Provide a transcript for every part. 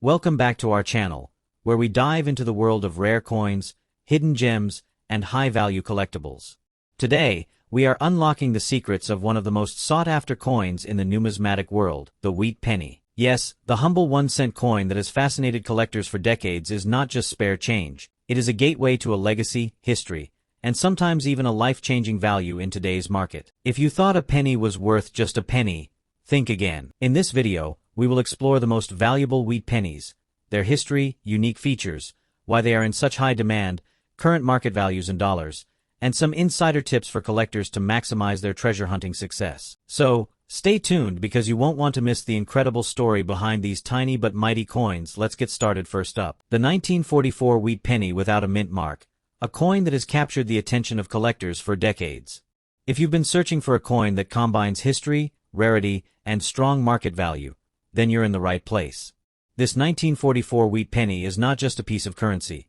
Welcome back to our channel, where we dive into the world of rare coins, hidden gems, and high-value collectibles. Today, we are unlocking the secrets of one of the most sought-after coins in the numismatic world, the wheat penny. Yes, the humble 1-cent coin that has fascinated collectors for decades is not just spare change. It is a gateway to a legacy, history, and sometimes even a life-changing value in today's market. If you thought a penny was worth just a penny, think again. In this video, we will explore the most valuable wheat pennies, their history, unique features, why they are in such high demand, current market values in dollars, and some insider tips for collectors to maximize their treasure hunting success. So, stay tuned because you won't want to miss the incredible story behind these tiny but mighty coins. Let's get started. First up, the 1944 wheat penny without a mint mark, a coin that has captured the attention of collectors for decades. If you've been searching for a coin that combines history, rarity, and strong market value, then you're in the right place. This 1944 wheat penny is not just a piece of currency.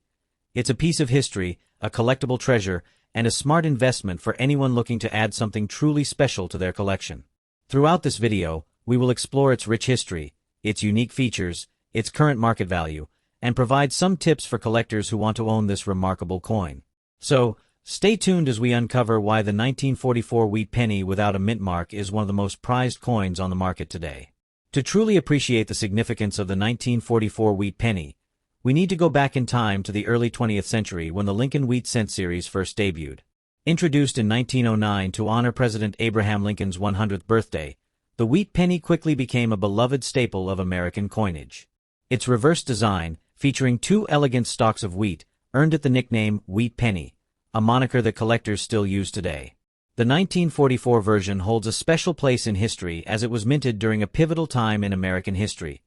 It's a piece of history, a collectible treasure, and a smart investment for anyone looking to add something truly special to their collection. Throughout this video, we will explore its rich history, its unique features, its current market value, and provide some tips for collectors who want to own this remarkable coin. So, stay tuned as we uncover why the 1944 wheat penny without a mint mark is one of the most prized coins on the market today. To truly appreciate the significance of the 1944 wheat penny, we need to go back in time to the early 20th century when the Lincoln Wheat Cent series first debuted. Introduced in 1909 to honor President Abraham Lincoln's 100th birthday, the wheat penny quickly became a beloved staple of American coinage. Its reverse design, featuring two elegant stalks of wheat, earned it the nickname wheat penny, a moniker that collectors still use today. The 1944 version holds a special place in history as it was minted during a pivotal time in American history,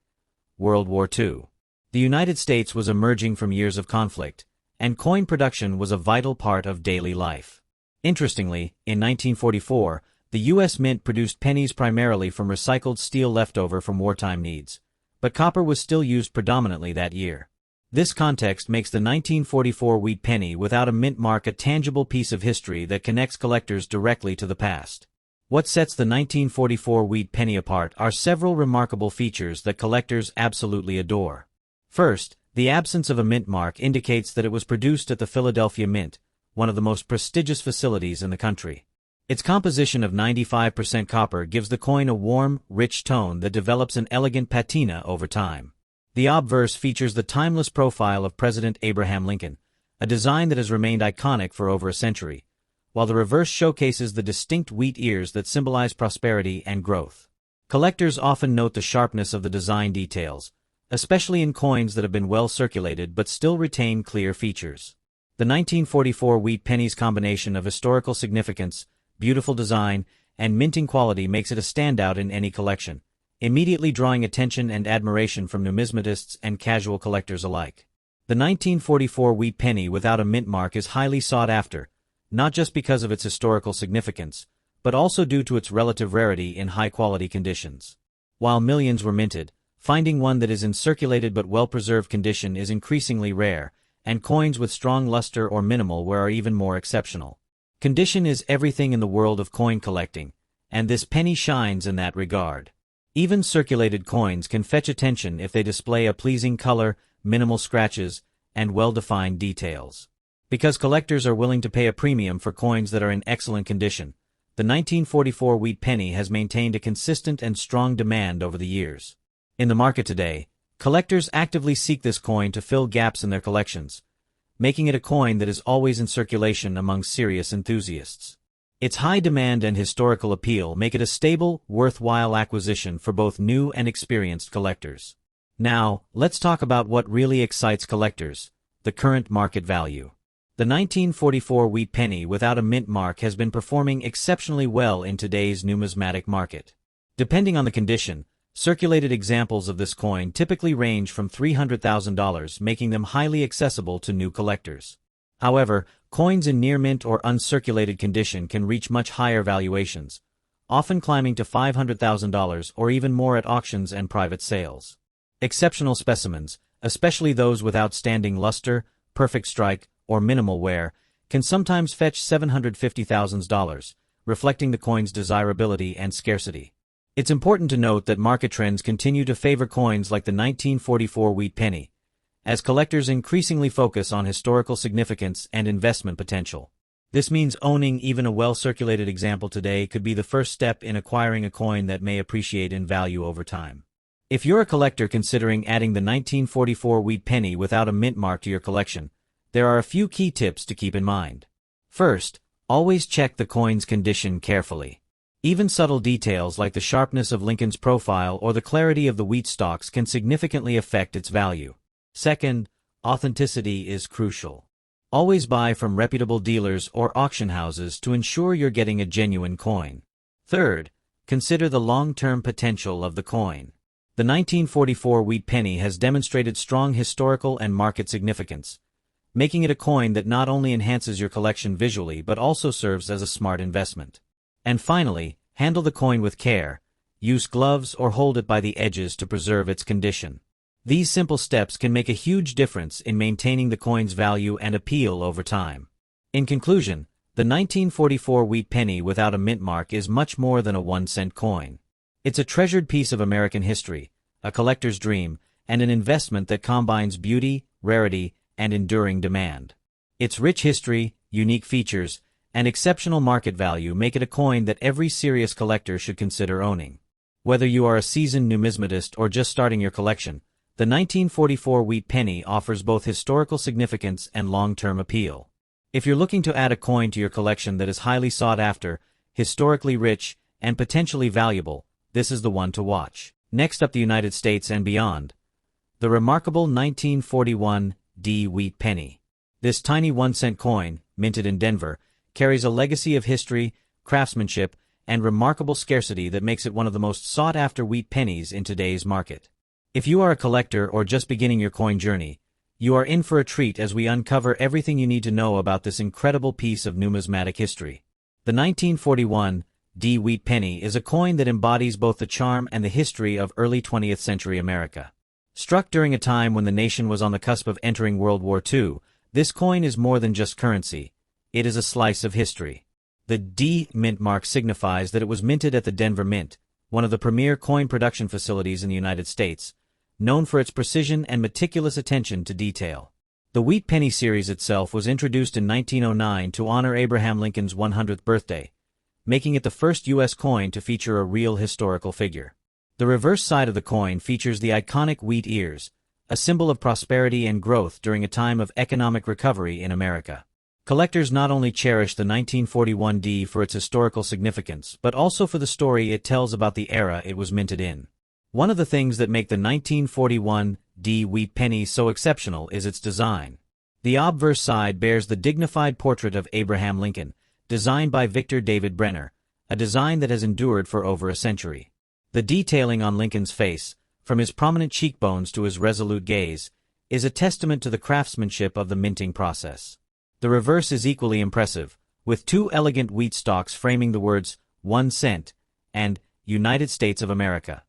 World War II. The United States was emerging from years of conflict, and coin production was a vital part of daily life. Interestingly, in 1944, the U.S. Mint produced pennies primarily from recycled steel leftover from wartime needs, but copper was still used predominantly that year. This context makes the 1944 wheat penny without a mint mark a tangible piece of history that connects collectors directly to the past. What sets the 1944 wheat penny apart are several remarkable features that collectors absolutely adore. First, the absence of a mint mark indicates that it was produced at the Philadelphia Mint, one of the most prestigious facilities in the country. Its composition of 95% copper gives the coin a warm, rich tone that develops an elegant patina over time. The obverse features the timeless profile of President Abraham Lincoln, a design that has remained iconic for over a century, while the reverse showcases the distinct wheat ears that symbolize prosperity and growth. Collectors often note the sharpness of the design details, especially in coins that have been well circulated but still retain clear features. The 1944 wheat penny's combination of historical significance, beautiful design, and minting quality makes it a standout in any collection, immediately drawing attention and admiration from numismatists and casual collectors alike. The 1944 wheat penny without a mint mark is highly sought after, not just because of its historical significance, but also due to its relative rarity in high-quality conditions. While millions were minted, finding one that is in circulated but well-preserved condition is increasingly rare, and coins with strong luster or minimal wear are even more exceptional. Condition is everything in the world of coin collecting, and this penny shines in that regard. Even circulated coins can fetch attention if they display a pleasing color, minimal scratches, and well-defined details. Because collectors are willing to pay a premium for coins that are in excellent condition, the 1944 wheat penny has maintained a consistent and strong demand over the years. In the market today, collectors actively seek this coin to fill gaps in their collections, making it a coin that is always in circulation among serious enthusiasts. Its high demand and historical appeal make it a stable, worthwhile acquisition for both new and experienced collectors. Now, let's talk about what really excites collectors, the current market value. The 1944 wheat penny without a mint mark has been performing exceptionally well in today's numismatic market. Depending on the condition, circulated examples of this coin typically range from $300,000, making them highly accessible to new collectors. However, coins in near-mint or uncirculated condition can reach much higher valuations, often climbing to $500,000 or even more at auctions and private sales. Exceptional specimens, especially those with outstanding luster, perfect strike, or minimal wear, can sometimes fetch $750,000, reflecting the coin's desirability and scarcity. It's important to note that market trends continue to favor coins like the 1944 wheat penny, as collectors increasingly focus on historical significance and investment potential. This means owning even a well-circulated example today could be the first step in acquiring a coin that may appreciate in value over time. If you're a collector considering adding the 1944 wheat penny without a mint mark to your collection, there are a few key tips to keep in mind. First, always check the coin's condition carefully. Even subtle details like the sharpness of Lincoln's profile or the clarity of the wheat stalks can significantly affect its value. Second, authenticity is crucial. Always buy from reputable dealers or auction houses to ensure you're getting a genuine coin. Third, consider the long-term potential of the coin. The 1944 wheat penny has demonstrated strong historical and market significance, making it a coin that not only enhances your collection visually but also serves as a smart investment. And finally, handle the coin with care. Use gloves or hold it by the edges to preserve its condition. These simple steps can make a huge difference in maintaining the coin's value and appeal over time. In conclusion, the 1944 wheat penny without a mint mark is much more than a 1-cent coin. It's a treasured piece of American history, a collector's dream, and an investment that combines beauty, rarity, and enduring demand. Its rich history, unique features, and exceptional market value make it a coin that every serious collector should consider owning. Whether you are a seasoned numismatist or just starting your collection, the 1944 wheat penny offers both historical significance and long-term appeal. If you're looking to add a coin to your collection that is highly sought after, historically rich, and potentially valuable, this is the one to watch. Next up, the United States and beyond. The remarkable 1941 wheat penny. This tiny 1-cent coin, minted in Denver, carries a legacy of history, craftsmanship, and remarkable scarcity that makes it one of the most sought-after wheat pennies in today's market. If you are a collector or just beginning your coin journey, you are in for a treat as we uncover everything you need to know about this incredible piece of numismatic history. The 1941 wheat penny is a coin that embodies both the charm and the history of early 20th century America. Struck during a time when the nation was on the cusp of entering World War II, this coin is more than just currency. It is a slice of history. The D mint mark signifies that it was minted at the Denver Mint, one of the premier coin production facilities in the United States, known for its precision and meticulous attention to detail. The wheat penny series itself was introduced in 1909 to honor Abraham Lincoln's 100th birthday, making it the first U.S. coin to feature a real historical figure. The reverse side of the coin features the iconic wheat ears, a symbol of prosperity and growth during a time of economic recovery in America. Collectors not only cherish the 1941 D for its historical significance, but also for the story it tells about the era it was minted in. One of the things that make the 1941 wheat penny so exceptional is its design. The obverse side bears the dignified portrait of Abraham Lincoln, designed by Victor David Brenner, a design that has endured for over a century. The detailing on Lincoln's face, from his prominent cheekbones to his resolute gaze, is a testament to the craftsmanship of the minting process. The reverse is equally impressive, with two elegant wheat stalks framing the words 1 cent and United States of America.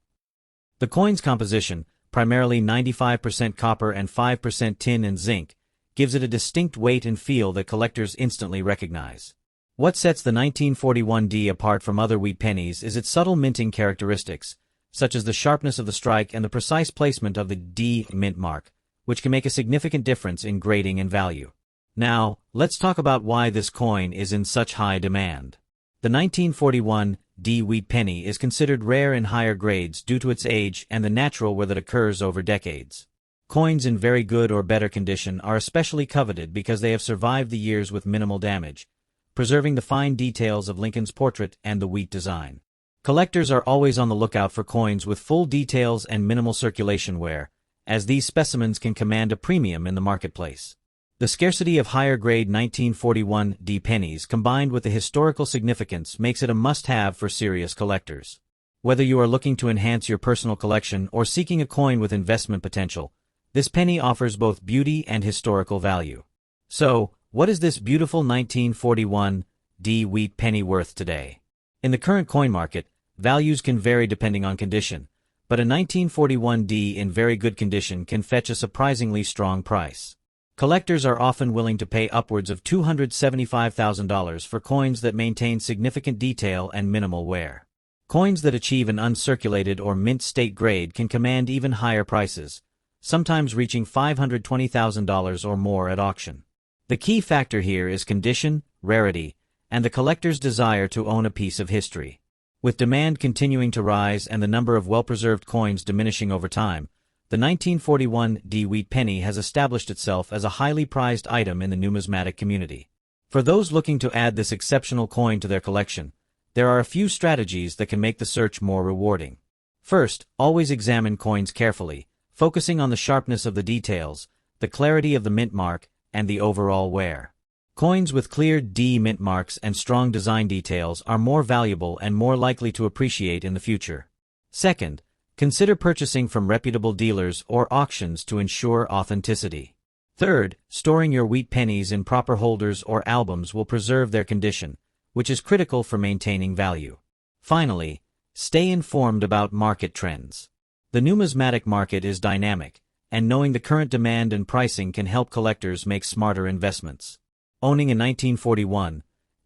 The coin's composition, primarily 95% copper and 5% tin and zinc, gives it a distinct weight and feel that collectors instantly recognize. What sets the 1941 D apart from other wheat pennies is its subtle minting characteristics, such as the sharpness of the strike and the precise placement of the D mint mark, which can make a significant difference in grading and value. Now, let's talk about why this coin is in such high demand. The 1941 wheat penny is considered rare in higher grades due to its age and the natural wear that occurs over decades. Coins in very good or better condition are especially coveted because they have survived the years with minimal damage, preserving the fine details of Lincoln's portrait and the wheat design. Collectors are always on the lookout for coins with full details and minimal circulation wear, as these specimens can command a premium in the marketplace. The scarcity of higher-grade 1941 pennies combined with the historical significance makes it a must-have for serious collectors. Whether you are looking to enhance your personal collection or seeking a coin with investment potential, this penny offers both beauty and historical value. So, what is this beautiful 1941 wheat penny worth today? In the current coin market, values can vary depending on condition, but a 1941 in very good condition can fetch a surprisingly strong price. Collectors are often willing to pay upwards of $275,000 for coins that maintain significant detail and minimal wear. Coins that achieve an uncirculated or mint state grade can command even higher prices, sometimes reaching $520,000 or more at auction. The key factor here is condition, rarity, and the collector's desire to own a piece of history. With demand continuing to rise and the number of well-preserved coins diminishing over time, the 1941 wheat penny has established itself as a highly prized item in the numismatic community. For those looking to add this exceptional coin to their collection, there are a few strategies that can make the search more rewarding. First, always examine coins carefully, focusing on the sharpness of the details, the clarity of the mint mark, and the overall wear. Coins with clear mint marks and strong design details are more valuable and more likely to appreciate in the future. Second, consider purchasing from reputable dealers or auctions to ensure authenticity. Third, storing your wheat pennies in proper holders or albums will preserve their condition, which is critical for maintaining value. Finally, stay informed about market trends. The numismatic market is dynamic, and knowing the current demand and pricing can help collectors make smarter investments. Owning a 1941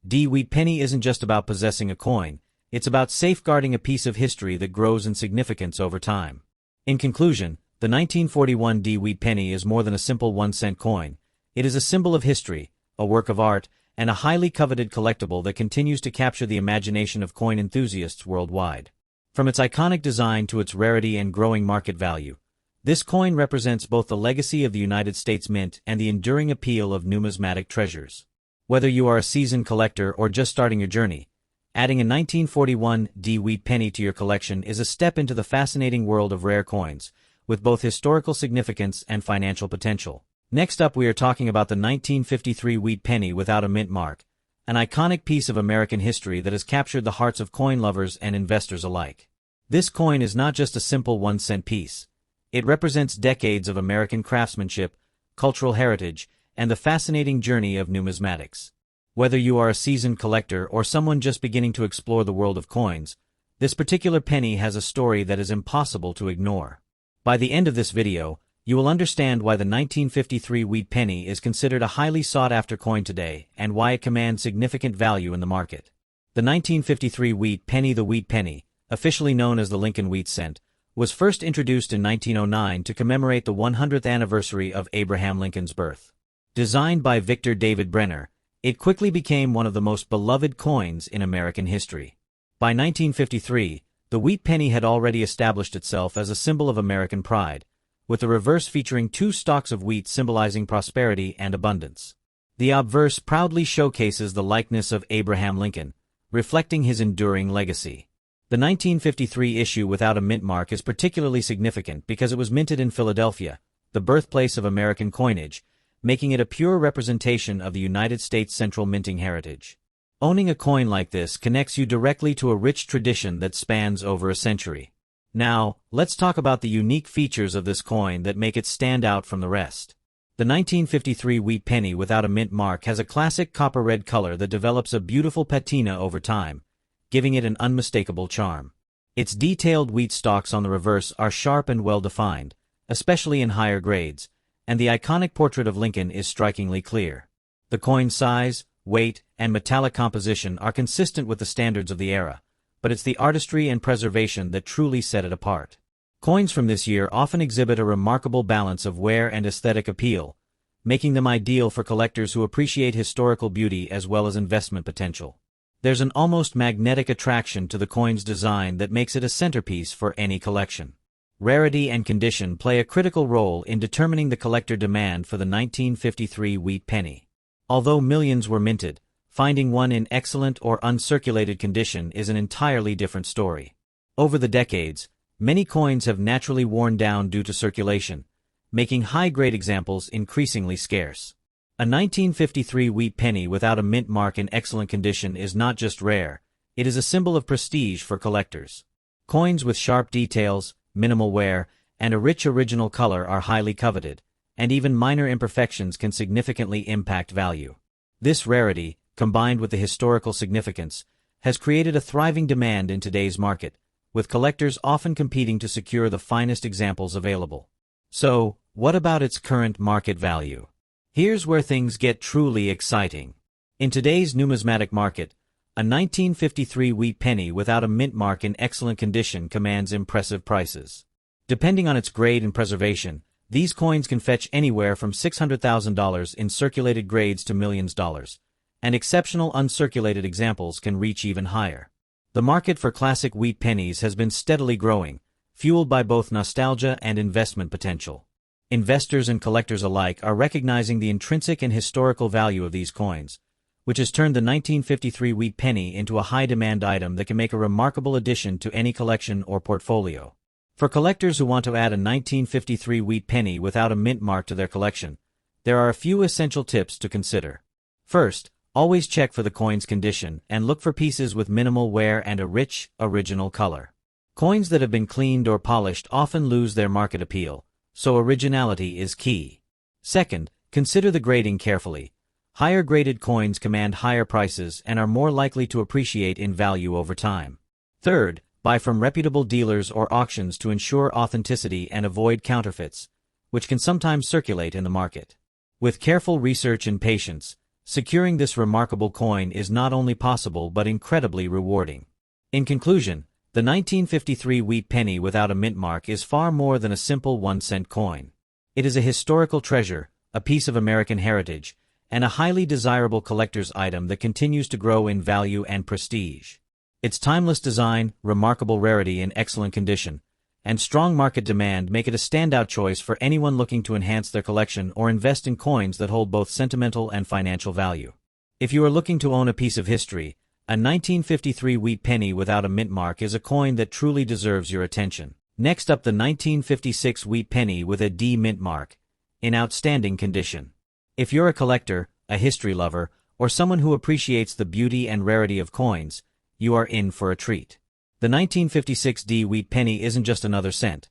wheat penny isn't just about possessing a coin, it's about safeguarding a piece of history that grows in significance over time. In conclusion, the 1941 wheat penny is more than a simple 1-cent coin. It is a symbol of history, a work of art, and a highly coveted collectible that continues to capture the imagination of coin enthusiasts worldwide. From its iconic design to its rarity and growing market value, this coin represents both the legacy of the United States Mint and the enduring appeal of numismatic treasures. Whether you are a seasoned collector or just starting your journey, adding a 1941 wheat penny to your collection is a step into the fascinating world of rare coins, with both historical significance and financial potential. Next up, we are talking about the 1953 wheat penny without a mint mark, an iconic piece of American history that has captured the hearts of coin lovers and investors alike. This coin is not just a simple 1-cent piece. It represents decades of American craftsmanship, cultural heritage, and the fascinating journey of numismatics. Whether you are a seasoned collector or someone just beginning to explore the world of coins, this particular penny has a story that is impossible to ignore. By the end of this video, you will understand why the 1953 wheat penny is considered a highly sought-after coin today and why it commands significant value in the market. The 1953 wheat penny, the wheat penny, officially known as the Lincoln wheat cent, was first introduced in 1909 to commemorate the 100th anniversary of Abraham Lincoln's birth. Designed by Victor David Brenner, it quickly became one of the most beloved coins in American history. By 1953, the wheat penny had already established itself as a symbol of American pride, with the reverse featuring 2 stalks of wheat symbolizing prosperity and abundance. The obverse proudly showcases the likeness of Abraham Lincoln, reflecting his enduring legacy. The 1953 issue without a mint mark is particularly significant because it was minted in Philadelphia, the birthplace of American coinage, making it a pure representation of the United States central minting heritage. Owning a coin like this connects you directly to a rich tradition that spans over a century. Now, let's talk about the unique features of this coin that make it stand out from the rest. The 1953 wheat penny without a mint mark has a classic copper-red color that develops a beautiful patina over time, giving it an unmistakable charm. Its detailed wheat stalks on the reverse are sharp and well-defined, especially in higher grades, and the iconic portrait of Lincoln is strikingly clear. The coin's size, weight, and metallic composition are consistent with the standards of the era, but it's the artistry and preservation that truly set it apart. Coins from this year often exhibit a remarkable balance of wear and aesthetic appeal, making them ideal for collectors who appreciate historical beauty as well as investment potential. There's an almost magnetic attraction to the coin's design that makes it a centerpiece for any collection. Rarity and condition play a critical role in determining the collector demand for the 1953 wheat penny. Although millions were minted, finding one in excellent or uncirculated condition is an entirely different story. Over the decades, many coins have naturally worn down due to circulation, making high-grade examples increasingly scarce. A 1953 wheat penny without a mint mark in excellent condition is not just rare, it is a symbol of prestige for collectors. Coins with sharp details, minimal wear, and a rich original color are highly coveted, and even minor imperfections can significantly impact value. This rarity, combined with the historical significance, has created a thriving demand in today's market, with collectors often competing to secure the finest examples available. So, what about its current market value? Here's where things get truly exciting. In today's numismatic market, A 1953 wheat penny without a mint mark in excellent condition commands impressive prices. Depending on its grade and preservation, these coins can fetch anywhere from $600,000 in circulated grades to millions dollars, and exceptional uncirculated examples can reach even higher. The market for classic wheat pennies has been steadily growing, fueled by both nostalgia and investment potential. Investors and collectors alike are recognizing the intrinsic and historical value of these coins, which has turned the 1953 wheat penny into a high-demand item that can make a remarkable addition to any collection or portfolio. For collectors who want to add a 1953 wheat penny without a mint mark to their collection, there are a few essential tips to consider. First, always check for the coin's condition and look for pieces with minimal wear and a rich, original color. Coins that have been cleaned or polished often lose their market appeal, so originality is key. Second, consider the grading carefully. Higher graded coins command higher prices and are more likely to appreciate in value over time. Third, buy from reputable dealers or auctions to ensure authenticity and avoid counterfeits, which can sometimes circulate in the market. With careful research and patience, securing this remarkable coin is not only possible but incredibly rewarding. In conclusion, the 1953 wheat penny without a mint mark is far more than a simple 1-cent coin. It is a historical treasure, a piece of American heritage, and a highly desirable collector's item that continues to grow in value and prestige. Its timeless design, remarkable rarity and excellent condition, and strong market demand make it a standout choice for anyone looking to enhance their collection or invest in coins that hold both sentimental and financial value. If you are looking to own a piece of history, a 1953 wheat penny without a mint mark is a coin that truly deserves your attention. Next up, the 1956 wheat penny with a D mint mark, in outstanding condition. If you're a collector, a history lover, or someone who appreciates the beauty and rarity of coins, you are in for a treat. The 1956 D wheat penny isn't just another cent.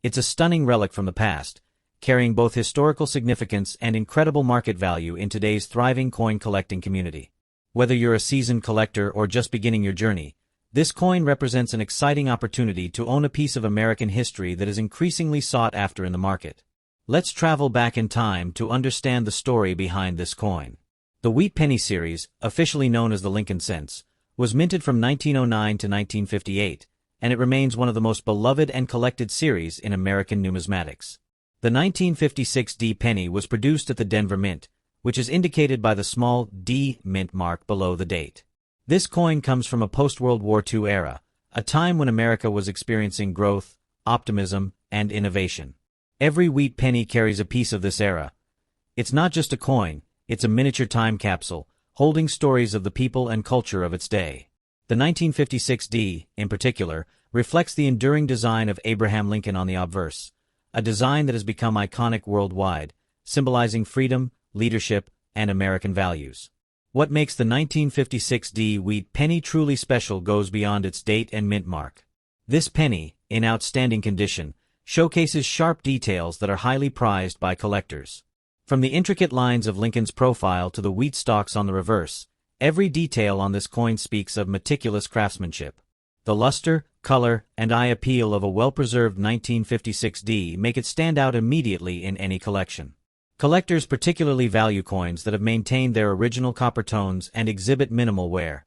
It's a stunning relic from the past, carrying both historical significance and incredible market value in today's thriving coin collecting community. Whether you're a seasoned collector or just beginning your journey, this coin represents an exciting opportunity to own a piece of American history that is increasingly sought after in the market. Let's travel back in time to understand the story behind this coin. The wheat penny series, officially known as the Lincoln cents, was minted from 1909 to 1958, and it remains one of the most beloved and collected series in American numismatics. The 1956 D penny was produced at the Denver Mint, which is indicated by the small D mint mark below the date. This coin comes from a post-World War II era, a time when America was experiencing growth, optimism, and innovation. Every wheat penny carries a piece of this era. It's not just a coin, it's a miniature time capsule, holding stories of the people and culture of its day. The 1956 D, in particular, reflects the enduring design of Abraham Lincoln on the obverse, a design that has become iconic worldwide, symbolizing freedom, leadership, and American values. What makes the 1956 D wheat penny truly special goes beyond its date and mint mark. This penny, in outstanding condition, showcases sharp details that are highly prized by collectors. From the intricate lines of Lincoln's profile to the wheat stalks on the reverse, every detail on this coin speaks of meticulous craftsmanship. The luster, color, and eye appeal of a well-preserved 1956 D make it stand out immediately in any collection. Collectors particularly value coins that have maintained their original copper tones and exhibit minimal wear,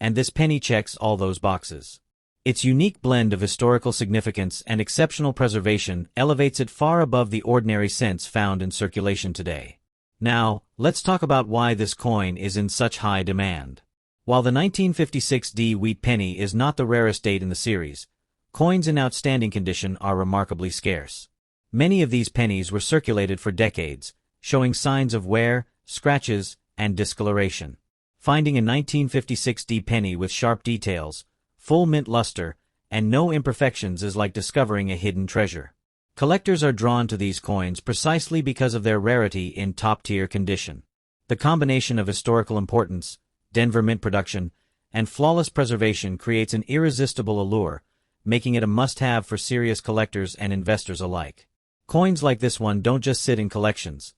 and this penny checks all those boxes. Its unique blend of historical significance and exceptional preservation elevates it far above the ordinary cents found in circulation today. Now, let's talk about why this coin is in such high demand. While the 1956 D wheat penny is not the rarest date in the series, coins in outstanding condition are remarkably scarce. Many of these pennies were circulated for decades, showing signs of wear, scratches, and discoloration. Finding a 1956 D penny with sharp details, full mint luster, and no imperfections is like discovering a hidden treasure. Collectors are drawn to these coins precisely because of their rarity in top-tier condition. The combination of historical importance, Denver Mint production, and flawless preservation creates an irresistible allure, making it a must-have for serious collectors and investors alike. Coins like this one don't just sit in collections.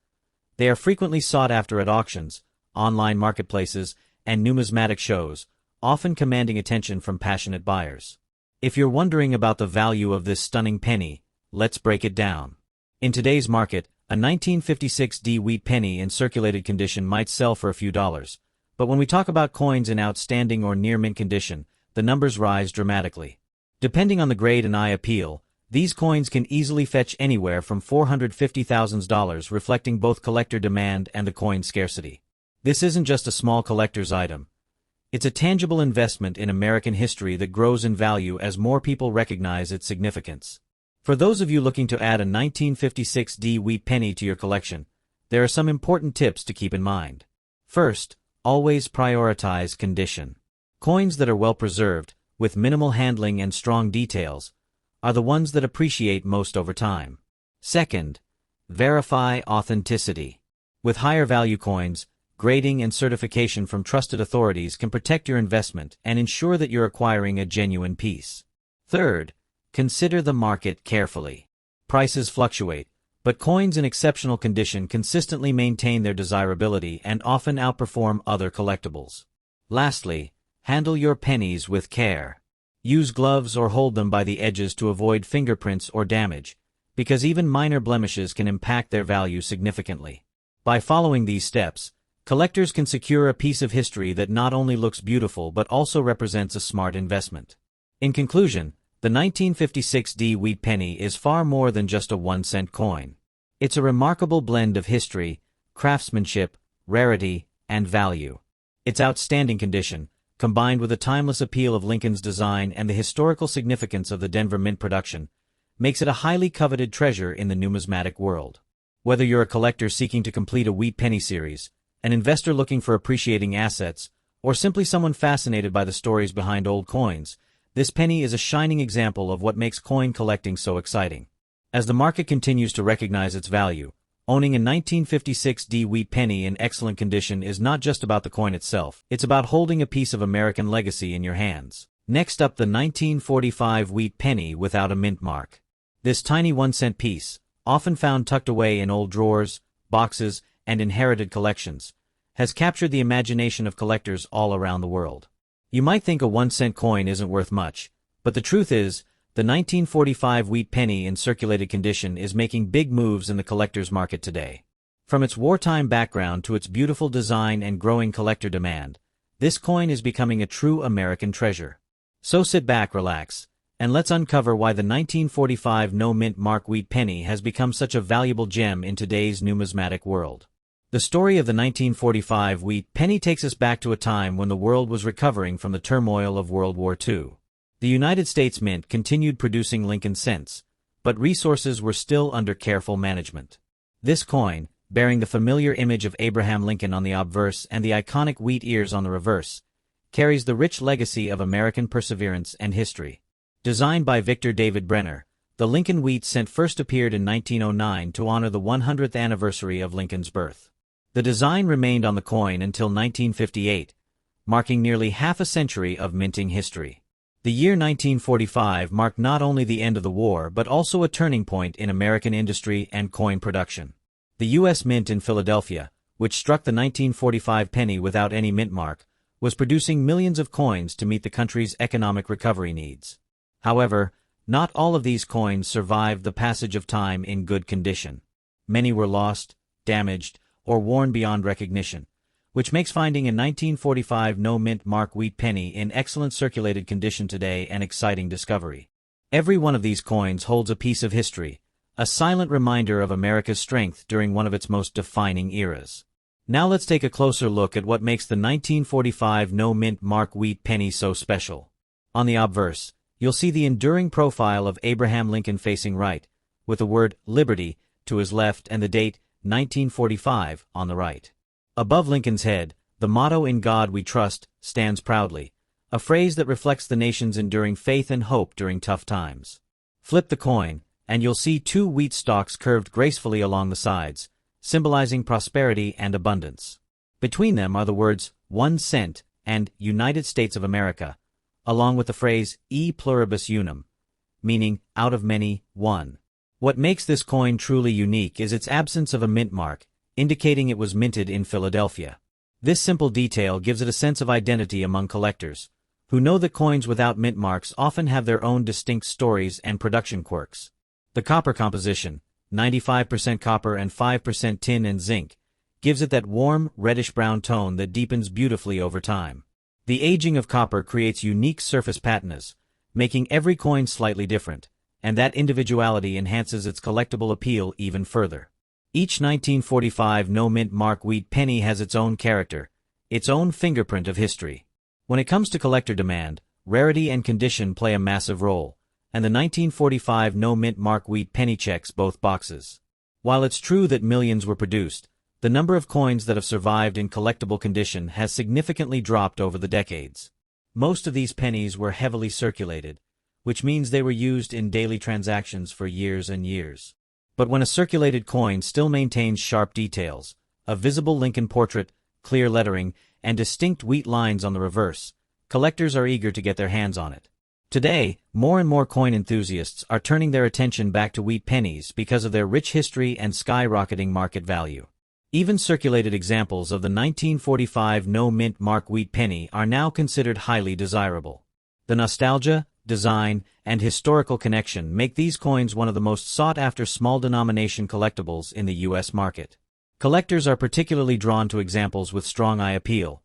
They are frequently sought after at auctions, online marketplaces, and numismatic shows, often commanding attention from passionate buyers. If you're wondering about the value of this stunning penny, let's break it down. In today's market, a 1956 D wheat penny in circulated condition might sell for a few dollars, But when we talk about coins in outstanding or near-mint condition, the numbers rise dramatically. Depending on the grade and eye appeal, these coins can easily fetch anywhere from $450,000, reflecting both collector demand and the coin's scarcity. This isn't just a small collector's item. It's a tangible investment in American history that grows in value as more people recognize its significance. For those of you looking to add a 1956 wheat penny to your collection, there are some important tips to keep in mind. First, always prioritize condition. Coins that are well preserved, with minimal handling and strong details, are the ones that appreciate most over time. Second, verify authenticity. With higher value coins, grading and certification from trusted authorities can protect your investment and ensure that you're acquiring a genuine piece. Third, consider the market carefully. Prices fluctuate, but coins in exceptional condition consistently maintain their desirability and often outperform other collectibles. Lastly, handle your pennies with care. Use gloves or hold them by the edges to avoid fingerprints or damage, because even minor blemishes can impact their value significantly. By following these steps, collectors can secure a piece of history that not only looks beautiful but also represents a smart investment. In conclusion, the 1956 wheat penny is far more than just a 1-cent coin. It's a remarkable blend of history, craftsmanship, rarity, and value. Its outstanding condition, combined with the timeless appeal of Lincoln's design and the historical significance of the Denver Mint production, makes it a highly coveted treasure in the numismatic world. Whether you're a collector seeking to complete a wheat penny series, an investor looking for appreciating assets, or simply someone fascinated by the stories behind old coins, this penny is a shining example of what makes coin collecting so exciting. As the market continues to recognize its value, owning a 1956 wheat penny in excellent condition is not just about the coin itself, it's about holding a piece of American legacy in your hands. Next up, the 1945 wheat penny without a mint mark. This tiny 1-cent piece, often found tucked away in old drawers, boxes, and inherited collections, has captured the imagination of collectors all around the world. You might think a 1-cent coin isn't worth much, but the truth is, the 1945 wheat penny in circulated condition is making big moves in the collector's market today. From its wartime background to its beautiful design and growing collector demand, this coin is becoming a true American treasure. So sit back, relax, and let's uncover why the 1945 no-mint mark wheat penny has become such a valuable gem in today's numismatic world. The story of the 1945 wheat penny takes us back to a time when the world was recovering from the turmoil of World War II. The United States Mint continued producing Lincoln cents, but resources were still under careful management. This coin, bearing the familiar image of Abraham Lincoln on the obverse and the iconic wheat ears on the reverse, carries the rich legacy of American perseverance and history. Designed by Victor David Brenner, the Lincoln wheat cent first appeared in 1909 to honor the 100th anniversary of Lincoln's birth. The design remained on the coin until 1958, marking nearly half a century of minting history. The year 1945 marked not only the end of the war but also a turning point in American industry and coin production. The U.S. Mint in Philadelphia, which struck the 1945 penny without any mint mark, was producing millions of coins to meet the country's economic recovery needs. However, not all of these coins survived the passage of time in good condition. Many were lost, damaged, or worn beyond recognition, which makes finding a 1945 no-mint mark wheat penny in excellent circulated condition today an exciting discovery. Every one of these coins holds a piece of history, a silent reminder of America's strength during one of its most defining eras. Now let's take a closer look at what makes the 1945 no-mint mark wheat penny so special. On the obverse, you'll see the enduring profile of Abraham Lincoln facing right, with the word Liberty to his left and the date 1945 on the right. Above Lincoln's head, the motto "In God We Trust" stands proudly, a phrase that reflects the nation's enduring faith and hope during tough times. Flip the coin, and you'll see two wheat stalks curved gracefully along the sides, symbolizing prosperity and abundance. Between them are the words 1 cent and United States of America, along with the phrase E pluribus unum, meaning out of many, one. What makes this coin truly unique is its absence of a mint mark, indicating it was minted in Philadelphia. This simple detail gives it a sense of identity among collectors, who know that coins without mint marks often have their own distinct stories and production quirks. The copper composition, 95% copper and 5% tin and zinc, gives it that warm, reddish-brown tone that deepens beautifully over time. The aging of copper creates unique surface patinas, making every coin slightly different, and that individuality enhances its collectible appeal even further. Each 1945 no-mint mark wheat penny has its own character, its own fingerprint of history. When it comes to collector demand, rarity and condition play a massive role, and the 1945 no-mint mark wheat penny checks both boxes. While it's true that millions were produced, the number of coins that have survived in collectible condition has significantly dropped over the decades. Most of these pennies were heavily circulated, which means they were used in daily transactions for years and years. But when a circulated coin still maintains sharp details, a visible Lincoln portrait, clear lettering, and distinct wheat lines on the reverse, collectors are eager to get their hands on it. Today, more and more coin enthusiasts are turning their attention back to wheat pennies because of their rich history and skyrocketing market value. Even circulated examples of the 1945 no-mint mark wheat penny are now considered highly desirable. The nostalgia, design, and historical connection make these coins one of the most sought-after small-denomination collectibles in the U.S. market. Collectors are particularly drawn to examples with strong eye appeal,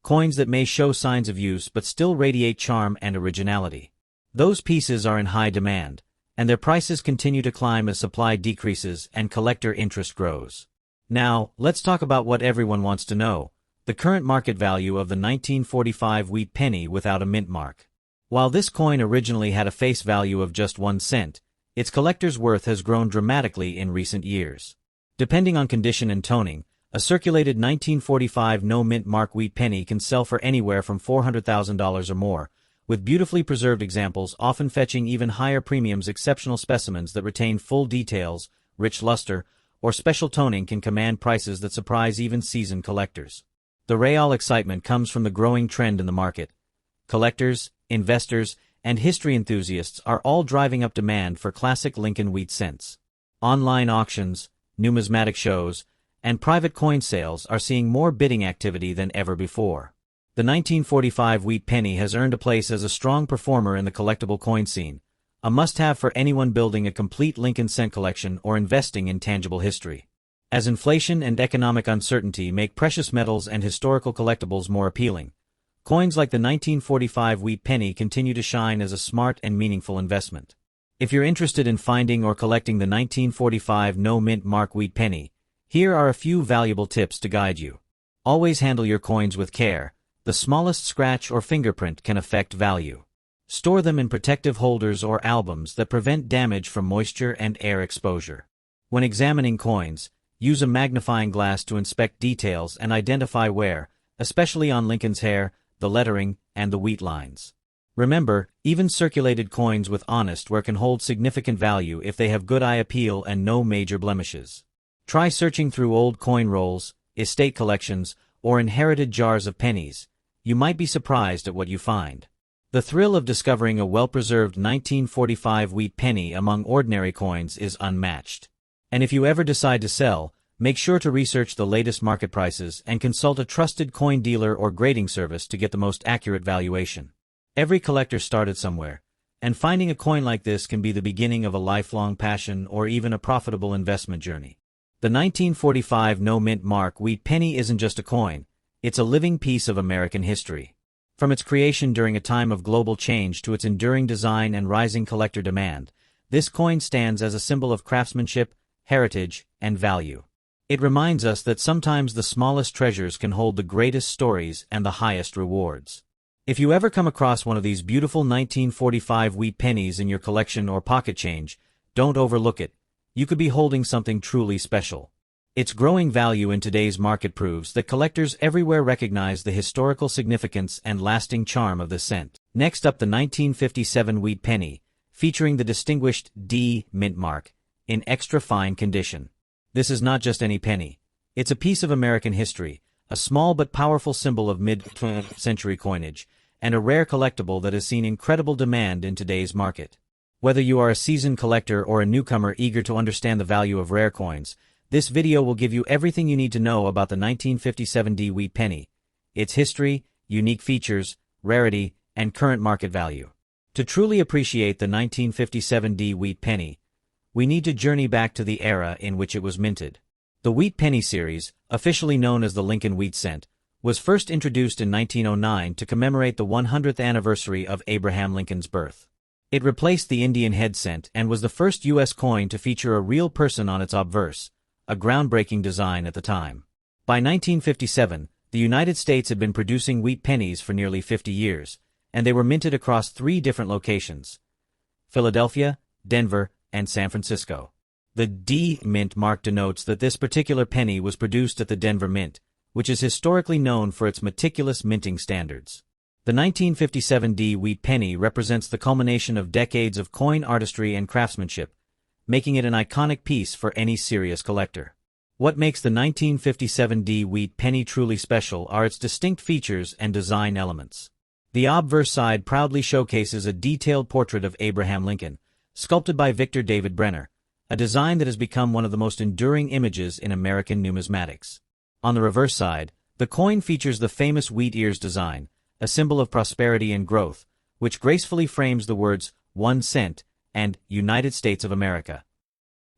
coins that may show signs of use but still radiate charm and originality. Those pieces are in high demand, and their prices continue to climb as supply decreases and collector interest grows. Now, let's talk about what everyone wants to know, the current market value of the 1945 wheat penny without a mint mark. While this coin originally had a face value of just 1 cent, its collector's worth has grown dramatically in recent years. Depending on condition and toning, a circulated 1945 no-mint mark wheat penny can sell for anywhere from $400,000 or more, with beautifully preserved examples often fetching even higher premiums. Exceptional specimens that retain full details, rich luster, or special toning can command prices that surprise even seasoned collectors. The real excitement comes from the growing trend in the market. Collectors, investors, and history enthusiasts are all driving up demand for classic Lincoln wheat cents. Online auctions, numismatic shows, and private coin sales are seeing more bidding activity than ever before. The 1945 wheat penny has earned a place as a strong performer in the collectible coin scene, a must-have for anyone building a complete Lincoln cent collection or investing in tangible history. As inflation and economic uncertainty make precious metals and historical collectibles more appealing, coins like the 1945 wheat penny continue to shine as a smart and meaningful investment. If you're interested in finding or collecting the 1945 no-mint mark wheat penny, here are a few valuable tips to guide you. Always handle your coins with care. The smallest scratch or fingerprint can affect value. Store them in protective holders or albums that prevent damage from moisture and air exposure. When examining coins, use a magnifying glass to inspect details and identify wear, especially on Lincoln's hair, the lettering, and the wheat lines. Remember, even circulated coins with honest wear can hold significant value if they have good eye appeal and no major blemishes. Try searching through old coin rolls, estate collections, or inherited jars of pennies. You might be surprised at what you find. The thrill of discovering a well-preserved 1945 wheat penny among ordinary coins is unmatched. And if you ever decide to sell, make sure to research the latest market prices and consult a trusted coin dealer or grading service to get the most accurate valuation. Every collector started somewhere, and finding a coin like this can be the beginning of a lifelong passion or even a profitable investment journey. The 1945 no-mint mark wheat penny isn't just a coin, it's a living piece of American history. From its creation during a time of global change to its enduring design and rising collector demand, this coin stands as a symbol of craftsmanship, heritage, and value. It reminds us that sometimes the smallest treasures can hold the greatest stories and the highest rewards. If you ever come across one of these beautiful 1945 wheat pennies in your collection or pocket change, don't overlook it. You could be holding something truly special. Its growing value in today's market proves that collectors everywhere recognize the historical significance and lasting charm of the cent. Next up, the 1957 wheat penny, featuring the distinguished D mint mark, in extra fine condition. This is not just any penny. It's a piece of American history, a small but powerful symbol of mid-century coinage, and a rare collectible that has seen incredible demand in today's market. Whether you are a seasoned collector or a newcomer eager to understand the value of rare coins, this video will give you everything you need to know about the 1957 D wheat penny, its history, unique features, rarity, and current market value. To truly appreciate the 1957 D wheat penny, we need to journey back to the era in which it was minted. The wheat penny series, officially known as the Lincoln wheat cent, was first introduced in 1909 to commemorate the 100th anniversary of Abraham Lincoln's birth. It replaced the Indian head cent and was the first U.S. coin to feature a real person on its obverse, a groundbreaking design at the time. By 1957, the United States had been producing wheat pennies for nearly 50 years, and they were minted across 3 different locations: Philadelphia, Denver, and San Francisco. The D mint mark denotes that this particular penny was produced at the Denver Mint, which is historically known for its meticulous minting standards. The 1957 D wheat penny represents the culmination of decades of coin artistry and craftsmanship, making it an iconic piece for any serious collector. What makes the 1957 D wheat penny truly special are its distinct features and design elements. The obverse side proudly showcases a detailed portrait of Abraham Lincoln, sculpted by Victor David Brenner, a design that has become one of the most enduring images in American numismatics. On the reverse side, the coin features the famous wheat ears design, a symbol of prosperity and growth, which gracefully frames the words 1 cent and United States of America.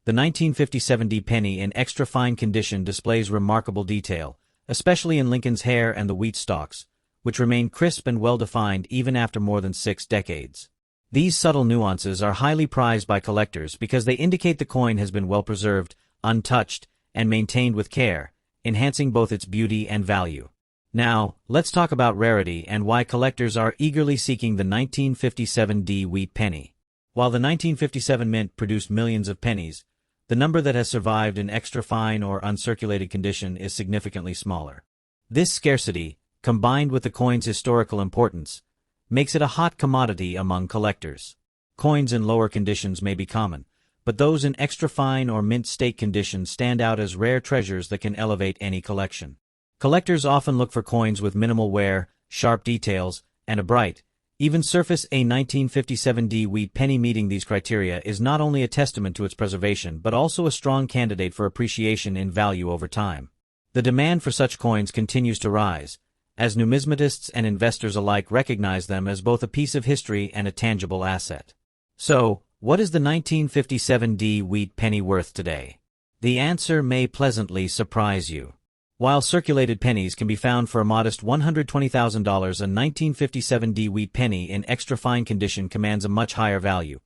The 1957 D penny in extra fine condition displays remarkable detail, especially in Lincoln's hair and the wheat stalks, which remain crisp and well-defined even after more than 6 decades. These subtle nuances are highly prized by collectors because they indicate the coin has been well-preserved, untouched, and maintained with care, enhancing both its beauty and value. Now, let's talk about rarity and why collectors are eagerly seeking the 1957 D wheat penny. While the 1957 mint produced millions of pennies, the number that has survived in extra fine or uncirculated condition is significantly smaller. This scarcity, combined with the coin's historical importance, makes it a hot commodity among collectors. Coins in lower conditions may be common, but those in extra fine or mint state condition stand out as rare treasures that can elevate any collection. Collectors often look for coins with minimal wear, sharp details, and a bright, even surface. A 1957 D wheat penny meeting these criteria is not only a testament to its preservation but also a strong candidate for appreciation in value over time. The demand for such coins continues to rise, as numismatists and investors alike recognize them as both a piece of history and a tangible asset. So, what is the 1957 D wheat penny worth today? The answer may pleasantly surprise you. While circulated pennies can be found for a modest $120,000, a 1957 D wheat penny in extra fine condition commands a much higher value,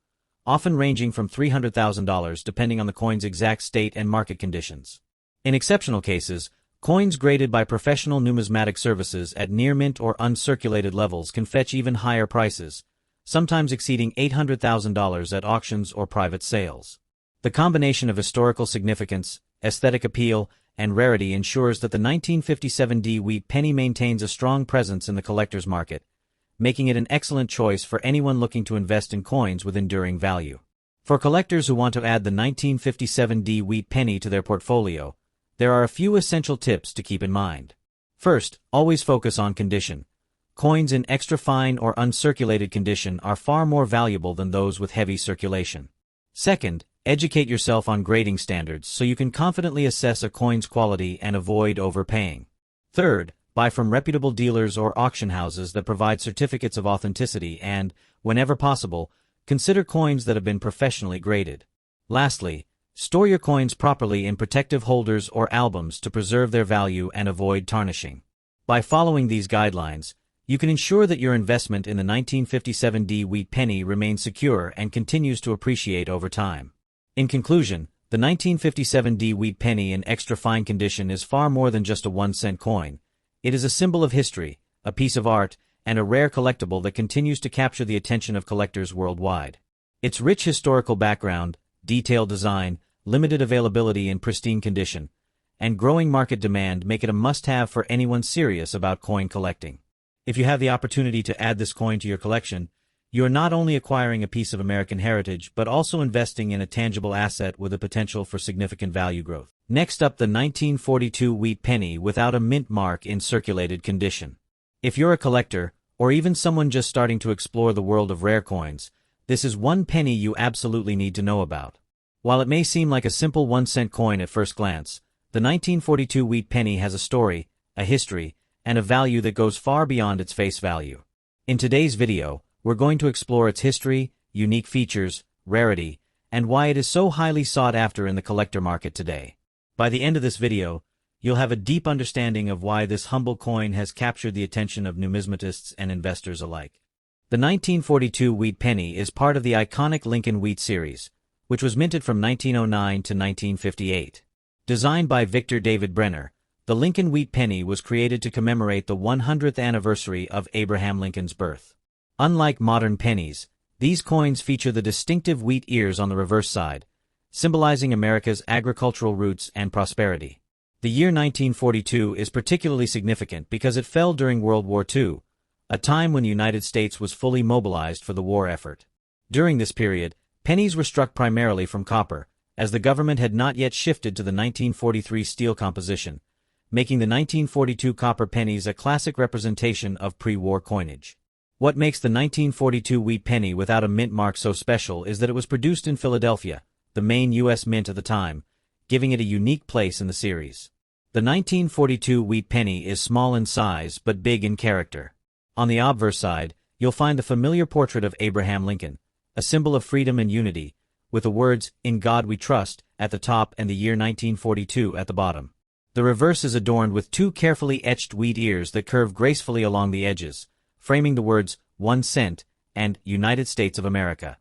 often ranging from $300,000 depending on the coin's exact state and market conditions. In exceptional cases, coins graded by professional numismatic services at near-mint or uncirculated levels can fetch even higher prices, sometimes exceeding $800,000 at auctions or private sales. The combination of historical significance, aesthetic appeal, and rarity ensures that the 1957 D wheat penny maintains a strong presence in the collector's market, making it an excellent choice for anyone looking to invest in coins with enduring value. For collectors who want to add the 1957 D wheat penny to their portfolio, there are a few essential tips to keep in mind. First, always focus on condition. Coins in extra fine or uncirculated condition are far more valuable than those with heavy circulation. Second, educate yourself on grading standards so you can confidently assess a coin's quality and avoid overpaying. Third, buy from reputable dealers or auction houses that provide certificates of authenticity and, whenever possible, consider coins that have been professionally graded. Lastly, store your coins properly in protective holders or albums to preserve their value and avoid tarnishing. By following these guidelines, you can ensure that your investment in the 1957 D wheat penny remains secure and continues to appreciate over time. In conclusion, the 1957 D wheat penny in extra fine condition is far more than just a 1-cent coin. It is a symbol of history, a piece of art, and a rare collectible that continues to capture the attention of collectors worldwide. Its rich historical background, detailed design, limited availability in pristine condition, and growing market demand make it a must-have for anyone serious about coin collecting. If you have the opportunity to add this coin to your collection, you are not only acquiring a piece of American heritage but also investing in a tangible asset with a potential for significant value growth. Next up, the 1942 wheat penny without a mint mark in circulated condition. If you're a collector, or even someone just starting to explore the world of rare coins, this is one penny you absolutely need to know about. While it may seem like a simple 1-cent coin at first glance, the 1942 wheat penny has a story, a history, and a value that goes far beyond its face value. In today's video, we're going to explore its history, unique features, rarity, and why it is so highly sought after in the collector market today. By the end of this video, you'll have a deep understanding of why this humble coin has captured the attention of numismatists and investors alike. The 1942 wheat penny is part of the iconic Lincoln Wheat series, which was minted from 1909 to 1958. Designed by Victor David Brenner, the Lincoln Wheat penny was created to commemorate the 100th anniversary of Abraham Lincoln's birth. Unlike modern pennies, these coins feature the distinctive wheat ears on the reverse side, symbolizing America's agricultural roots and prosperity. The year 1942 is particularly significant because it fell during World War II, a time when the United States was fully mobilized for the war effort. During this period, pennies were struck primarily from copper, as the government had not yet shifted to the 1943 steel composition, making the 1942 copper pennies a classic representation of pre-war coinage. What makes the 1942 wheat penny without a mint mark so special is that it was produced in Philadelphia, the main U.S. mint at the time, giving it a unique place in the series. The 1942 wheat penny is small in size but big in character. On the obverse side, you'll find the familiar portrait of Abraham Lincoln, a symbol of freedom and unity, with the words, "In God We Trust," at the top and the year 1942 at the bottom. The reverse is adorned with two carefully etched wheat ears that curve gracefully along the edges, framing the words, "1 cent," and "United States of America."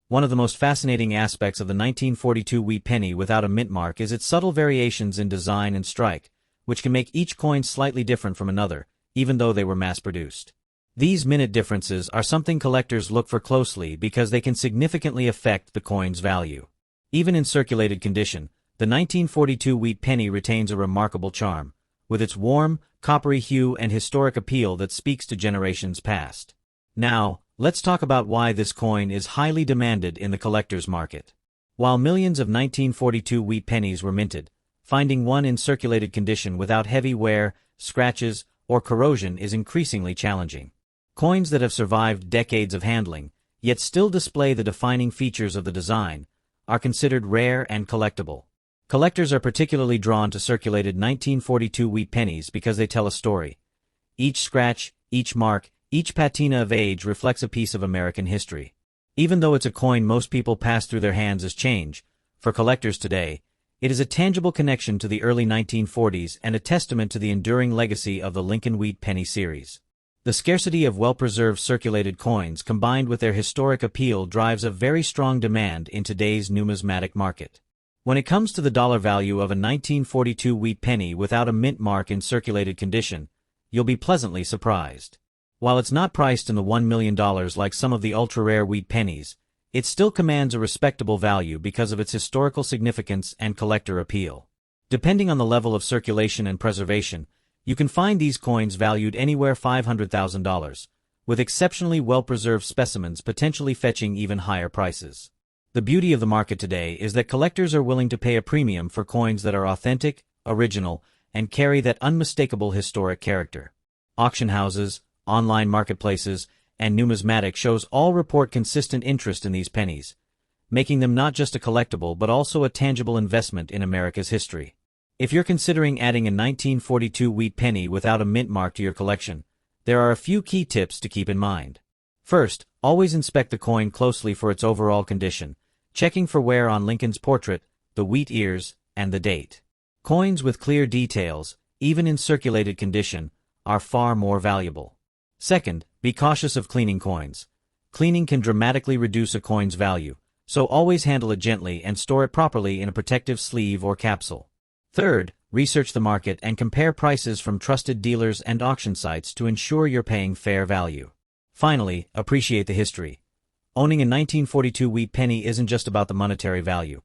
One of the most fascinating aspects of the 1942 wheat penny without a mint mark is its subtle variations in design and strike, which can make each coin slightly different from another, even though they were mass-produced. These minute differences are something collectors look for closely because they can significantly affect the coin's value. Even in circulated condition, the 1942 wheat penny retains a remarkable charm, with its warm, coppery hue and historic appeal that speaks to generations past. Now, let's talk about why this coin is highly demanded in the collector's market. While millions of 1942 wheat pennies were minted, finding one in circulated condition without heavy wear, scratches, or corrosion is increasingly challenging. Coins that have survived decades of handling, yet still display the defining features of the design, are considered rare and collectible. Collectors are particularly drawn to circulated 1942 wheat pennies because they tell a story. Each scratch, each mark, each patina of age reflects a piece of American history. Even though it's a coin most people pass through their hands as change, for collectors today, it is a tangible connection to the early 1940s and a testament to the enduring legacy of the Lincoln Wheat penny series. The scarcity of well-preserved circulated coins combined with their historic appeal drives a very strong demand in today's numismatic market. When it comes to the dollar value of a 1942 wheat penny without a mint mark in circulated condition, you'll be pleasantly surprised. While it's not priced in the $1 million like some of the ultra-rare wheat pennies, it still commands a respectable value because of its historical significance and collector appeal. Depending on the level of circulation and preservation, you can find these coins valued anywhere $500,000, with exceptionally well-preserved specimens potentially fetching even higher prices. The beauty of the market today is that collectors are willing to pay a premium for coins that are authentic, original, and carry that unmistakable historic character. Auction houses, online marketplaces, and numismatic shows all report consistent interest in these pennies, making them not just a collectible but also a tangible investment in America's history. If you're considering adding a 1942 wheat penny without a mint mark to your collection, there are a few key tips to keep in mind. First, always inspect the coin closely for its overall condition, checking for wear on Lincoln's portrait, the wheat ears, and the date. Coins with clear details, even in circulated condition, are far more valuable. Second, be cautious of cleaning coins. Cleaning can dramatically reduce a coin's value, so always handle it gently and store it properly in a protective sleeve or capsule. Third, research the market and compare prices from trusted dealers and auction sites to ensure you're paying fair value. Finally, appreciate the history. Owning a 1942 wheat penny isn't just about the monetary value.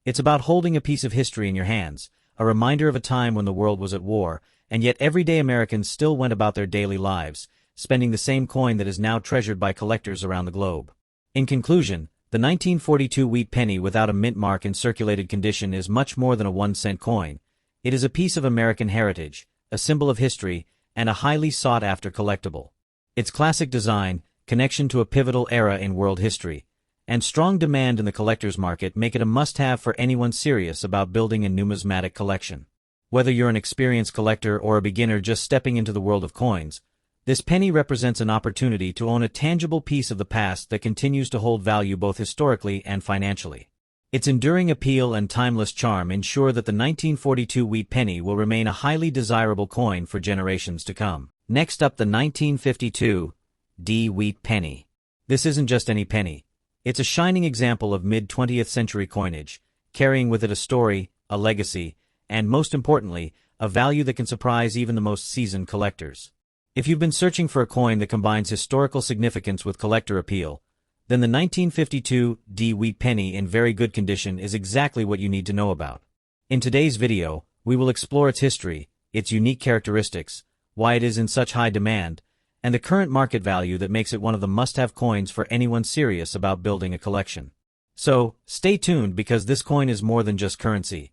It's about holding a piece of history in your hands, a reminder of a time when the world was at war, and yet everyday Americans still went about their daily lives, spending the same coin that is now treasured by collectors around the globe. In conclusion, the 1942 wheat penny without a mint mark in circulated condition is much more than a 1-cent coin. It is a piece of American heritage, a symbol of history, and a highly sought-after collectible. Its classic design, connection to a pivotal era in world history, and strong demand in the collector's market make it a must-have for anyone serious about building a numismatic collection. Whether you're an experienced collector or a beginner just stepping into the world of coins, this penny represents an opportunity to own a tangible piece of the past that continues to hold value both historically and financially. Its enduring appeal and timeless charm ensure that the 1942 wheat penny will remain a highly desirable coin for generations to come. Next up, the 1952 D wheat penny. This isn't just any penny. It's a shining example of mid-20th century coinage, carrying with it a story, a legacy, and most importantly, a value that can surprise even the most seasoned collectors. If you've been searching for a coin that combines historical significance with collector appeal, then the 1952 D wheat penny in very good condition is exactly what you need to know about. In today's video, we will explore its history, its unique characteristics, why it is in such high demand, and the current market value that makes it one of the must-have coins for anyone serious about building a collection. So, stay tuned because this coin is more than just currency.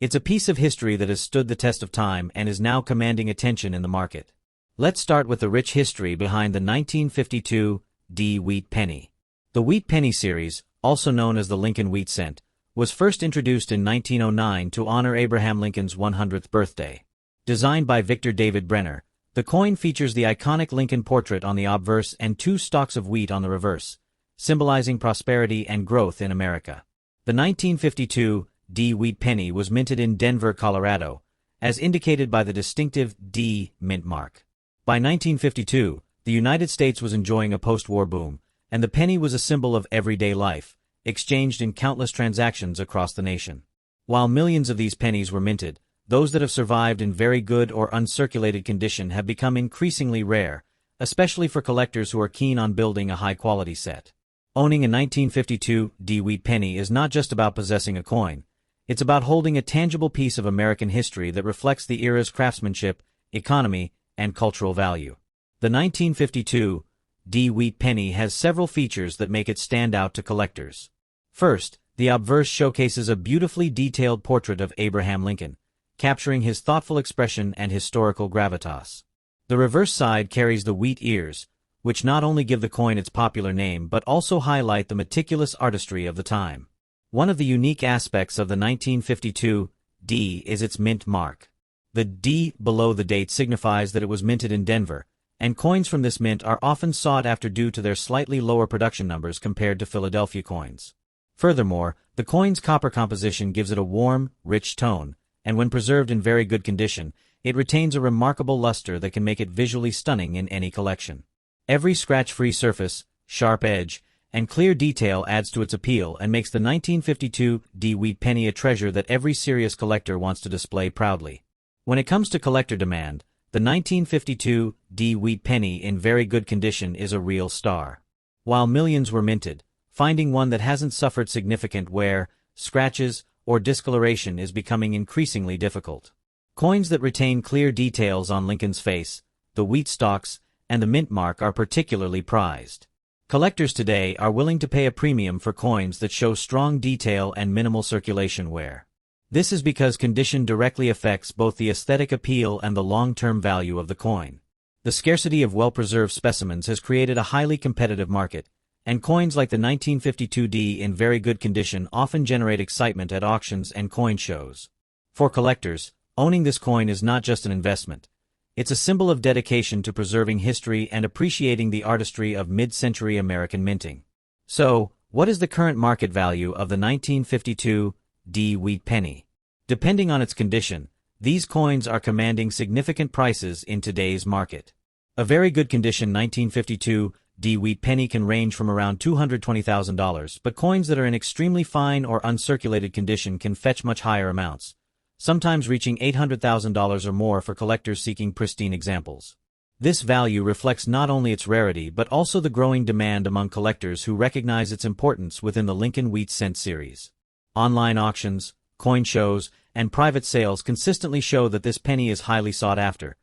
It's a piece of history that has stood the test of time and is now commanding attention in the market. Let's start with the rich history behind the 1952 D wheat penny. The wheat penny series, also known as the Lincoln wheat cent, was first introduced in 1909 to honor Abraham Lincoln's 100th birthday. Designed by Victor David Brenner, the coin features the iconic Lincoln portrait on the obverse and two stalks of wheat on the reverse, symbolizing prosperity and growth in America. The 1952 D wheat penny was minted in Denver, Colorado, as indicated by the distinctive D mint mark. By 1952, the United States was enjoying a post-war boom, and the penny was a symbol of everyday life, exchanged in countless transactions across the nation. While millions of these pennies were minted, those that have survived in very good or uncirculated condition have become increasingly rare, especially for collectors who are keen on building a high-quality set. Owning a 1952 D wheat penny is not just about possessing a coin, it's about holding a tangible piece of American history that reflects the era's craftsmanship, economy, and cultural value. The 1952 D wheat penny has several features that make it stand out to collectors. First, the obverse showcases a beautifully detailed portrait of Abraham Lincoln, capturing his thoughtful expression and historical gravitas. The reverse side carries the wheat ears, which not only give the coin its popular name but also highlight the meticulous artistry of the time. One of the unique aspects of the 1952 D is its mint mark. The D below the date signifies that it was minted in Denver, and coins from this mint are often sought after due to their slightly lower production numbers compared to Philadelphia coins. Furthermore, the coin's copper composition gives it a warm, rich tone, and when preserved in very good condition, it retains a remarkable luster that can make it visually stunning in any collection. Every scratch-free surface, sharp edge, and clear detail adds to its appeal and makes the 1952 D wheat penny a treasure that every serious collector wants to display proudly. When it comes to collector demand, the 1952 D wheat penny in very good condition is a real star. While millions were minted, finding one that hasn't suffered significant wear, scratches, or discoloration is becoming increasingly difficult. Coins that retain clear details on Lincoln's face, the wheat stalks, and the mint mark are particularly prized. Collectors today are willing to pay a premium for coins that show strong detail and minimal circulation wear. This is because condition directly affects both the aesthetic appeal and the long-term value of the coin. The scarcity of well-preserved specimens has created a highly competitive market, and coins like the 1952 D in very good condition often generate excitement at auctions and coin shows. For collectors, owning this coin is not just an investment. It's a symbol of dedication to preserving history and appreciating the artistry of mid-century American minting. So, what is the current market value of the 1952 D wheat penny? Depending on its condition, these coins are commanding significant prices in today's market. A very good condition 1952 D wheat penny can range from around $220,000, but coins that are in extremely fine or uncirculated condition can fetch much higher amounts, sometimes reaching $800,000 or more for collectors seeking pristine examples. This value reflects not only its rarity but also the growing demand among collectors who recognize its importance within the Lincoln wheat cent series. Online auctions, coin shows, and private sales consistently show that this penny is highly sought after,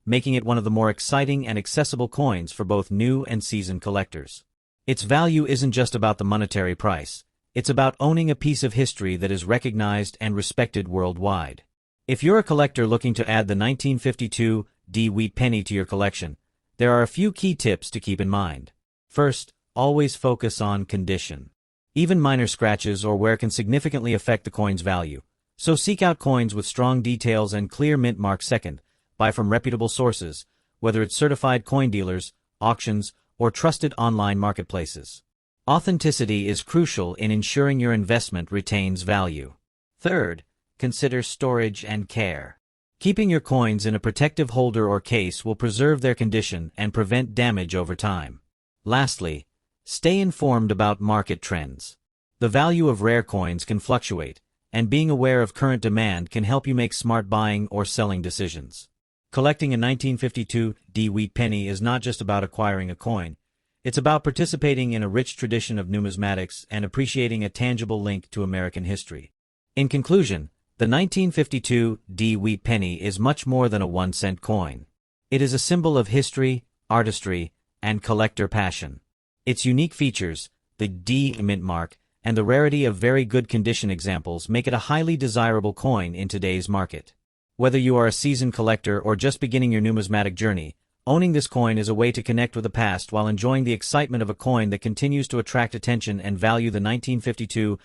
making it one of the more exciting and accessible coins for both new and seasoned collectors. Its value isn't just about the monetary price, it's about owning a piece of history that is recognized and respected worldwide. If you're a collector looking to add the 1952 D wheat penny to your collection, there are a few key tips to keep in mind. First, always focus on condition. Even minor scratches or wear can significantly affect the coin's value, so seek out coins with strong details and clear mint mark. Second, buy from reputable sources, whether it's certified coin dealers, auctions, or trusted online marketplaces. Authenticity is crucial in ensuring your investment retains value. Third, consider storage and care. Keeping your coins in a protective holder or case will preserve their condition and prevent damage over time. Lastly, stay informed about market trends. The value of rare coins can fluctuate, and being aware of current demand can help you make smart buying or selling decisions. Collecting a 1952 wheat penny is not just about acquiring a coin. It's about participating in a rich tradition of numismatics and appreciating a tangible link to American history. In conclusion, the 1952 wheat penny is much more than a 1-cent coin. It is a symbol of history, artistry, and collector passion. Its unique features, the D mint mark, and the rarity of very good condition examples make it a highly desirable coin in today's market. Whether you are a seasoned collector or just beginning your numismatic journey, owning this coin is a way to connect with the past while enjoying the excitement of a coin that continues to attract attention and value. The 1952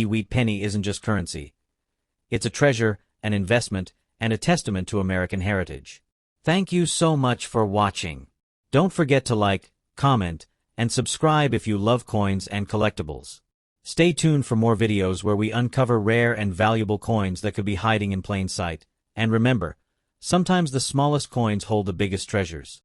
wheat penny isn't just currency. It's a treasure, an investment, and a testament to American heritage. Thank you so much for watching. Don't forget to like, comment, and subscribe if you love coins and collectibles. Stay tuned for more videos where we uncover rare and valuable coins that could be hiding in plain sight. And remember, sometimes the smallest coins hold the biggest treasures.